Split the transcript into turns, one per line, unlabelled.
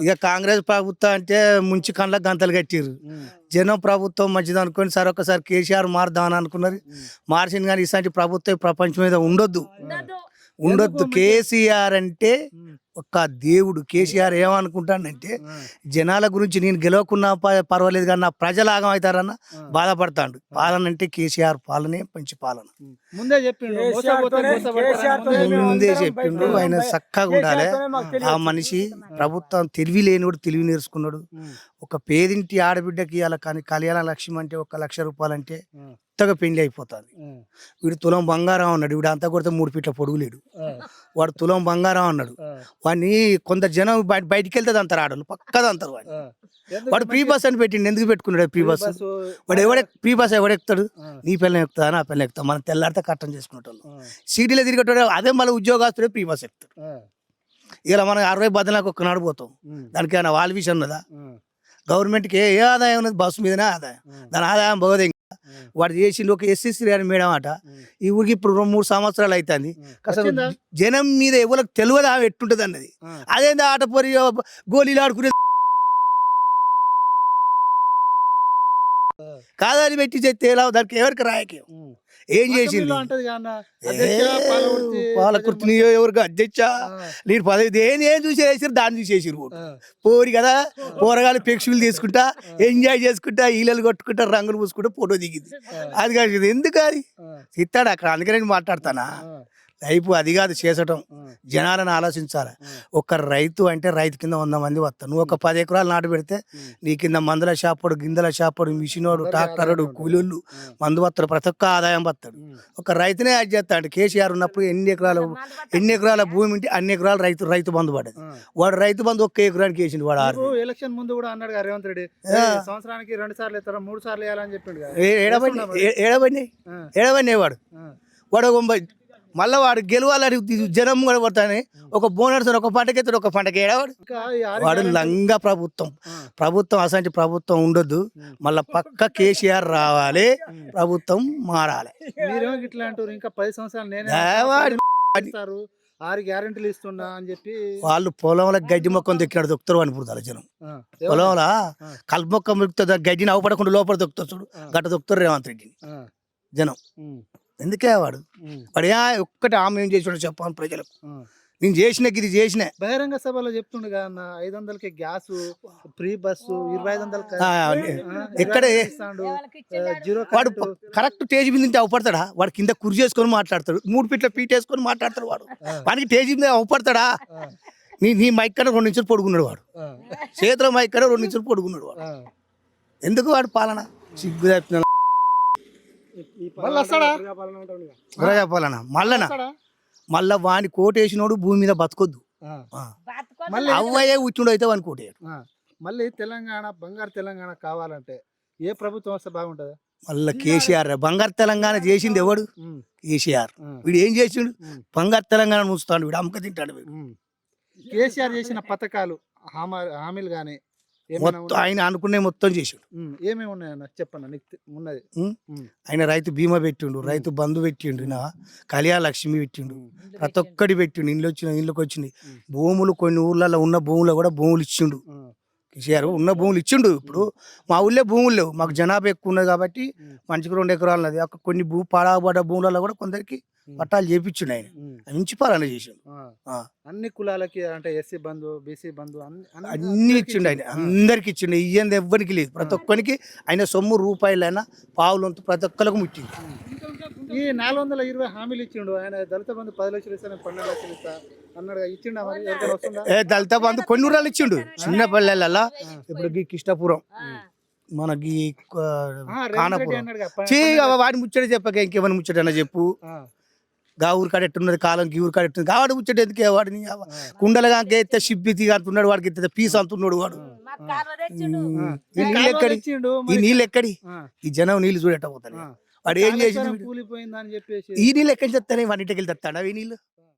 ఇక కాంగ్రెస్ ప్రభుత్వం అంటే ముంచి కండ్లకు గంతలు కట్టిర్రు. జనం ప్రభుత్వం మంచిది అనుకోని సార్ ఒకసారి కేసీఆర్ మారుదామని అనుకున్నారు. మార్చింది కానీ ఇలాంటి ప్రభుత్వం ప్రపంచం మీద ఉండొద్దు. కేసీఆర్ అంటే ఒక దేవుడు. కేసీఆర్ ఏమనుకుంటానంటే జనాల గురించి నేను గెలవకున్నా పర్వాలేదు కానీ నా ప్రజలు ఆగం అవుతారన్న బాధపడతాడు. పాలన అంటే కేసీఆర్ పాలనే మంచి పాలన. ముందే చెప్పిండు ఆయన చక్కగా ఉండాలి. ఆ మనిషి ప్రభుత్వం తెలివి లేనివాడు తెలివి నేర్చుకున్నాడు. ఒక పేదింటి ఆడబిడ్డకి ఇవ్వాలి కానీ కళ్యాణ లక్ష్యం అంటే 1 లక్ష రూపాయలు అంటే కొత్తగా పెళ్లి అయిపోతుంది. వీడు తులం బంగారం అన్నాడు. వీడు అంతా కొడితే 3 ఫీట్ల పొడుగులేడు. వాడు తులం బంగారం అన్నాడు. వాడిని కొంత జనం బయటికి వెళ్తే అంటారు, ఆడవాళ్ళు పక్కద అంటారు. వాడు ప్రీ బస్ అని పెట్టిండు. ఎందుకు పెట్టుకున్నాడు ప్రీ బస్? వాడు ప్రీ బస్ ఎవడెక్కుతాడు? నీ పిల్లలు ఎక్కుతా నా పిల్లలు ఎక్కుతా. మనం తెల్లాడితే కట్టం చేసుకునేటోళ్ళు సిటీలో తిరిగేటోడు అదే మళ్ళీ ఉద్యోగస్తుడే ప్రీ బస్ ఎక్కుతాడు. ఇలా మనం 60 బదలకు ఒక్క నడిపోతాం. దానికి ఏమైనా వాళ్ళ విషయం ఉన్నదా? గవర్నమెంట్కి ఏ ఆదాయం ఉన్నది? బస్సు మీదనే ఆదాయం. దాని ఆదాయం పోదే. వాడు చేసిండు ఒక ఎస్ఎస్సీ గారి మేడం అట. ఈ ఊరికి ఇప్పుడు 2-3 సంవత్సరాలు అవుతుంది. అసలు జనం మీద ఎవరికి తెలియదు ఆమె ఎట్టుంటది అన్నది. అదేందా ఆట పొరి గోళీలు ఆడుకునే కాదని పెట్టి చెప్తే ఎలా? దానికి ఎవరికి రాయకేం ఏం చేసింది? పాలకుర్తి ఎవరికి అధ్యక్ష నేను పదవి ఏం చూసేసారు, దాన్ని చూసేసారు. పోరి కదా పోరగాలు పెక్షులు తీసుకుంటా ఎంజాయ్ చేసుకుంటా ఈలలు కొట్టుకుంటా రంగులు పూసుకుంటా ఫోటో దిగింది. అది కాదు ఎందుకు అది ఇస్తాడు అక్కడ. అందుకని నేను మాట్లాడతానా లైఫ్ అది కాదు చేసటం. జనాలను ఆలోచించాలి. ఒక రైతు అంటే రైతు కింద 100 మంది వస్తారు. నువ్వు ఒక 10 ఎకరాలు నాటు పెడితే నీ కింద మందుల షాపుడు గిందల షాపుడు మిషనోడు ట్రాక్టరుడు కూలీళ్ళు మందు వస్తాడు. ప్రతి ఒక్క ఆదాయం వస్తాడు. ఒక రైతునే అది చేస్తాడు. కేసీఆర్ ఉన్నప్పుడు ఎన్ని ఎకరాల భూమి ఉంటే అన్ని ఎకరాలు రైతు బంధు పడేది. వాడు రైతు బంధు 1 ఎకరానికి వేసిండు. వాడు
ఎలక్షన్ ముందు కూడా అన్నాడు రేవంత్ రెడ్డి సంవత్సరానికి 2 సార్లు ఇస్తారా 3 సార్లు వేయాలని చెప్పిండు.
ఏడబడినాయి వాడు మళ్ళీ వాడు గెలవాలని జనం కూడా పడతానే ఒక బోనర్స్ ఒక పంటకెత్తాడు, ఒక పంటకి ఏడవాడు. వాడు లంగా ప్రభుత్వం అసంటి ప్రభుత్వం ఉండొద్దు. మళ్ళా పక్క కేసీఆర్ రావాలి, ప్రభుత్వం మారాలి.
ఇంకా 10 సంవత్సరాలు 6 గ్యారెంటీలు ఇస్తున్నా అని చెప్పి
వాళ్ళు పొలంలో గడ్డి మొక్కను దొక్కినాడు దొక్కుతారు అని పుడతారు జనం. పొలంలో కలుపు మొక్క దొక్కుతుంది, గడ్డిని అవపడకుండా లోపల దొక్కుతారు. చూడు గట్ట దొక్కుతారు రేవంత్ రెడ్డిని జనం. ఎందుకే వాడు ఒక్కటి ఆమె ఏం చేసాడు చెప్పాను ప్రజలకు. నేను చేసిన ఇది చేసిన
బహిరంగ సభలో చెప్తుండే 500కి గ్యాస్ ఫ్రీ బస్సు 2500
ఎక్కడ వాడు కరెక్ట్ టేజ్ మీద తింటే అవపడతాడా? వాడు కింద కుర్చీ చేసుకొని మాట్లాడతాడు, 3 ఫీట్ల పీట వేసుకొని మాట్లాడతాడు. వాడికి టేజ్ మీద అవపడతాడా? నీ మైక్ కన్నా 2 ఇంచులు పొడుగున్నాడు వాడు. చేతిలో మైక్ కన్నా 2 ఇంచులు పొడుగున్నాడు వాడు. ఎందుకు వాడు పాలన సిగ్గు తప్పిన మళ్ళా వాని కోటేసినోడు భూమి మీద బతకొద్దు. అవ్వయే కూర్చుండు అయితే వాని కోటేయడు.
మళ్ళీ తెలంగాణ బంగారు తెలంగాణ కావాలంటే ఏ ప్రభుత్వం వస్తే బాగుంటది?
మళ్ళా కేసీఆర్. బంగారు తెలంగాణ చేసింది ఎవడు? కేసీఆర్. వీడు ఏం చేసిండు? బంగారు తెలంగాణ ఉంచుతాడు. వీడు అమ్మక తింటాడు.
కేసీఆర్ చేసిన పథకాలు హామీలు గానీ
మొత్తం ఆయన అనుకునే మొత్తం చేసిండు.
ఏమేమి ఉన్నాయన్న చెప్పన్న ఉన్నది.
ఆయన రైతు బీమా పెట్టిండు, రైతు బంధు పెట్టిండు, కళ్యాణ లక్ష్మి పెట్టిండు, ప్రతి ఒక్కటి పెట్టిండు. ఇళ్ళకి వచ్చింది భూములు. కొన్ని ఊర్లలో ఉన్న భూములు కూడా భూములు ఇచ్చిండు కేసీఆర్. ఉన్న భూములు ఇచ్చిండు. ఇప్పుడు మా ఊళ్ళో భూములు లేవు, మాకు జనాభా ఎక్కువ ఉన్నది కాబట్టి మంచిగా 2 ఎకరాలు ఉన్నది. కొన్ని పాడబడ్డ భూములలో కూడా కొందరికి పట్టాలు చేపించిండు. ఆయన మంచి పాలన చేసిండు.
అన్ని కులాలకి అంటే ఎస్సీ బంధు బీసీ బంధు
అన్ని ఇచ్చిండు. ఆయన అందరికి ఇచ్చిండు. ఇయ్యంది ఎవ్వరికి లేదు. ప్రతి ఒక్కరికి ఆయన సొమ్ము రూపాయలైనా పావులంతా ప్రతి ఒక్కరికి ముట్టింది.
ఈ 420 హామీలు ఇచ్చిండు. ఆయన దళిత బంధు 10 లక్షలు ఇస్తా 12 లక్షలు ఇస్తా అన్నాడు. ఇచ్చిండు
దళిత బంధు కొన్ని ఊరాలు ఇచ్చిండు. చిన్న పల్లెలలో ఇప్పుడు కృష్ణాపురం మనకి కానపురం వాడి ముచ్చట చెప్పక ఇంకేమైనా ముచ్చటన్నా చెప్పు. గా ఊరు కాడెట్టున్నది కాలం గీ ఊరు కాడెట్టుంది. కావాడు ముచ్చట ఎందుకే? వాడిని కుండలుగా ఎత్తే షిబ్బితి అంటున్నాడు. వాడికి ఎత్తే పీస్ అంటున్నాడు. వాడు ఈ నీళ్ళు ఎక్కడి? ఈ జనం నీళ్ళు చూడట పోతాను. వాడు ఏం చేసి ఈ నీళ్ళు ఎక్కడి చెప్తానే వాడింటికి వెళ్ళి తెస్తాడా? ఈ నీళ్ళు